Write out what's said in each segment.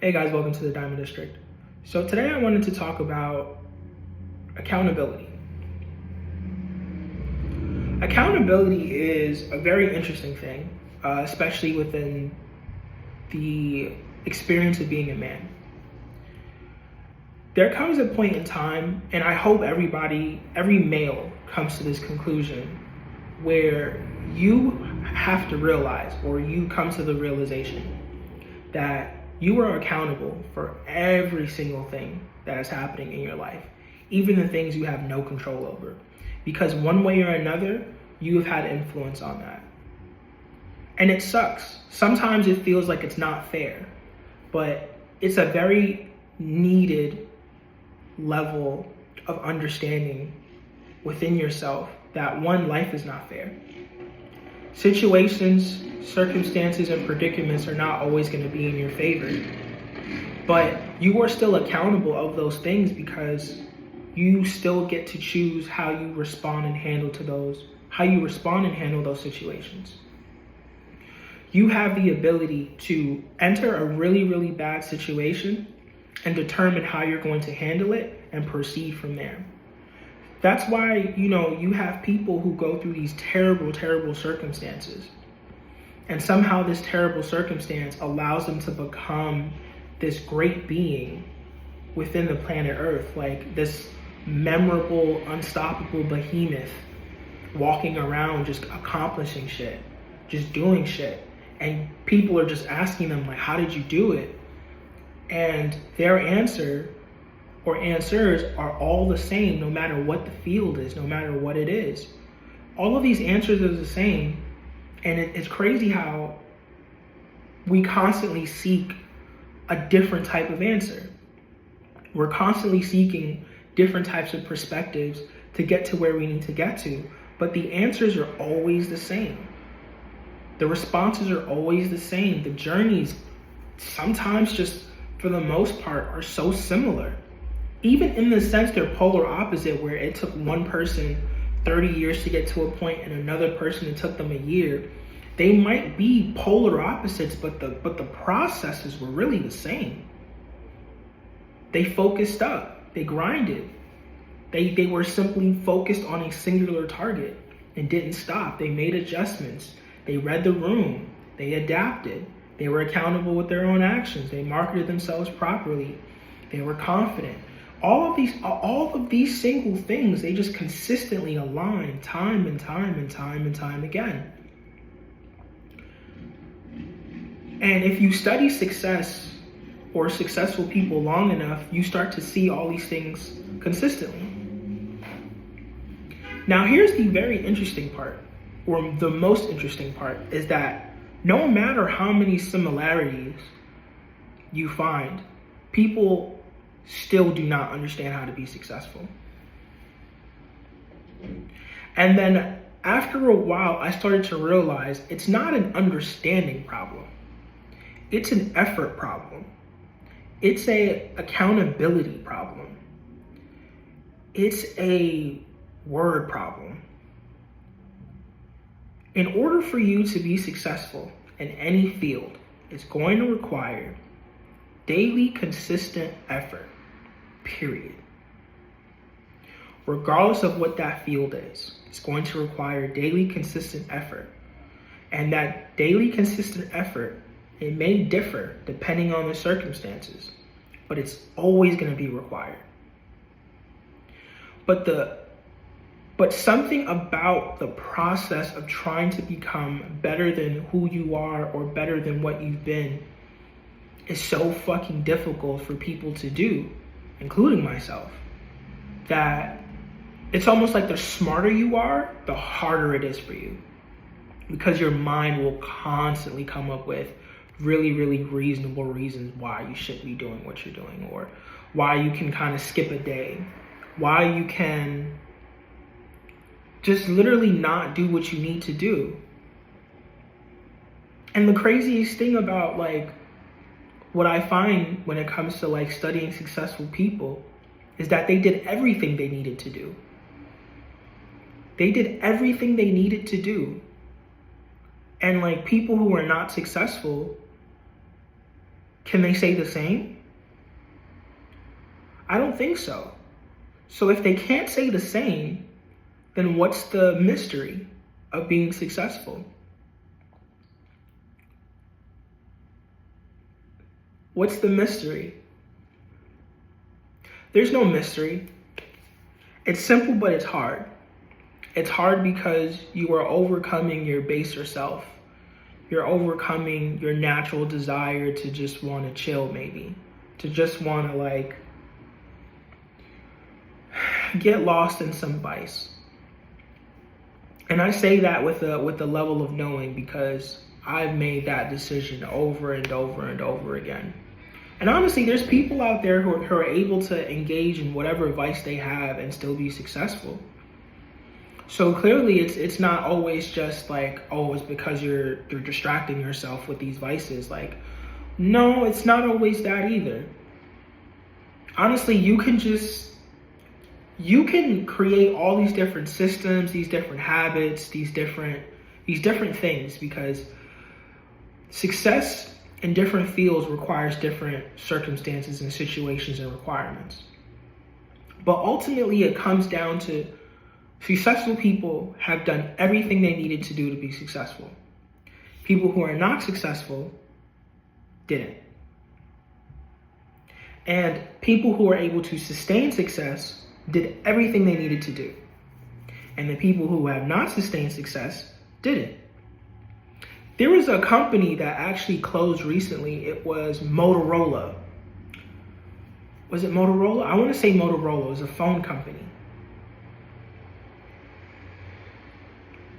Hey guys, welcome to the Diamond District. So today I wanted to talk about accountability. Accountability is a very interesting thing, especially within the experience of being a man. There comes a point in time, and I hope every male comes to this conclusion, where you have to realize, or you come to the realization, that you are accountable for every single thing that is happening in your life, even the things you have no control over. Because one way or another, you have had influence on that. And it sucks. Sometimes it feels like it's not fair, but it's a very needed level of understanding within yourself that one, life is not fair. Situations, circumstances, and predicaments are not always going to be in your favor, but you are still accountable of those things because you still get to choose how you respond and handle those situations. You have the ability to enter a really, really bad situation and determine how you're going to handle it and proceed from there. That's why, you have people who go through these terrible, terrible circumstances. And somehow this terrible circumstance allows them to become this great being within the planet Earth, like this memorable, unstoppable behemoth walking around just accomplishing shit, just doing shit. And people are just asking them, like, how did you do it? And their answer or answers are all the same, no matter what the field is, no matter what it is. All of these answers are the same. And it's crazy how we constantly seek a different type of answer. We're constantly seeking different types of perspectives to get to where we need to get to. But the answers are always the same. The responses are always the same. The journeys, sometimes just for the most part, are so similar. Even in the sense they're polar opposite, where it took one person 30 years to get to a point and another person it took them a year. They might be polar opposites, but the processes were really the same. They focused up, they grinded. They were simply focused on a singular target and didn't stop. They made adjustments. They read the room. They adapted. They were accountable with their own actions. They marketed themselves properly. They were confident. All of these single things, they just consistently align time and time again. And if you study success or successful people long enough, you start to see all these things consistently. Now, here's the very interesting part, or the most interesting part, is that no matter how many similarities you find, people still do not understand how to be successful. And then after a while, I started to realize it's not an understanding problem. It's an effort problem. It's a accountability problem. It's a word problem. In order for you to be successful in any field, it's going to require daily, consistent effort, period. Regardless of what that field is, it's going to require daily, consistent effort. And that daily, consistent effort, it may differ depending on the circumstances, but it's always going to be required. But something about the process of trying to become better than who you are or better than what you've been is so fucking difficult for people to do, including myself, that it's almost like the smarter you are, the harder it is for you. Because your mind will constantly come up with really, really reasonable reasons why you shouldn't be doing what you're doing, or why you can kind of skip a day, why you can just literally not do what you need to do. And the craziest thing about what I find when it comes to studying successful people is that they did everything they needed to do. They did everything they needed to do. And people who are not successful Can they say the same? I don't think so. So if they can't say the same, then what's the mystery of being successful? What's the mystery? There's no mystery. It's simple, but it's hard. It's hard because you are overcoming your baser self. You're overcoming your natural desire to just want to chill, maybe. To just want to like get lost in some vice. And I say that with a level of knowing because I've made that decision over and over and over again. And honestly, there's people out there who are able to engage in whatever vice they have and still be successful. So clearly it's not always just like, oh, it's because you're distracting yourself with these vices. Like, no, it's not always that either. Honestly, you can create all these different systems, these different habits, these different things, because success in different fields requires different circumstances and situations and requirements. But ultimately it comes down to successful people have done everything they needed to do to be successful. People who are not successful didn't. And people who are able to sustain success did everything they needed to do. And the people who have not sustained success didn't. There was a company that actually closed recently. It was Motorola. Was it Motorola? I want to say Motorola. It was a phone company.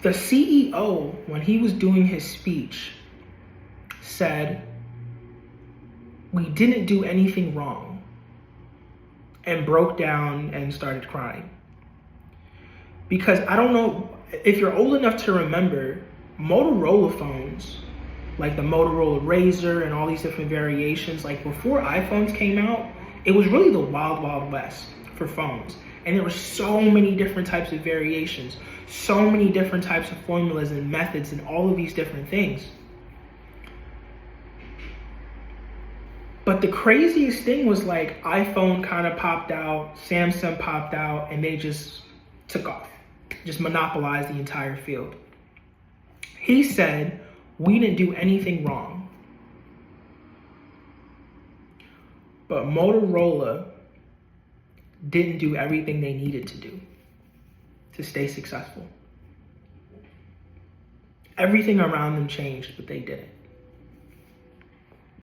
The CEO, when he was doing his speech, said, "We didn't do anything wrong," and broke down and started crying. Because I don't know if you're old enough to remember, Motorola phones, like the Motorola Razr and all these different variations, like before iPhones came out, it was really the wild, wild west for phones. And there were so many different types of variations, so many different types of formulas and methods and all of these different things. But the craziest thing was like iPhone kind of popped out, Samsung popped out, and they just took off, just monopolized the entire field. He said, "We didn't do anything wrong." But Motorola didn't do everything they needed to do to stay successful. Everything around them changed, but they didn't.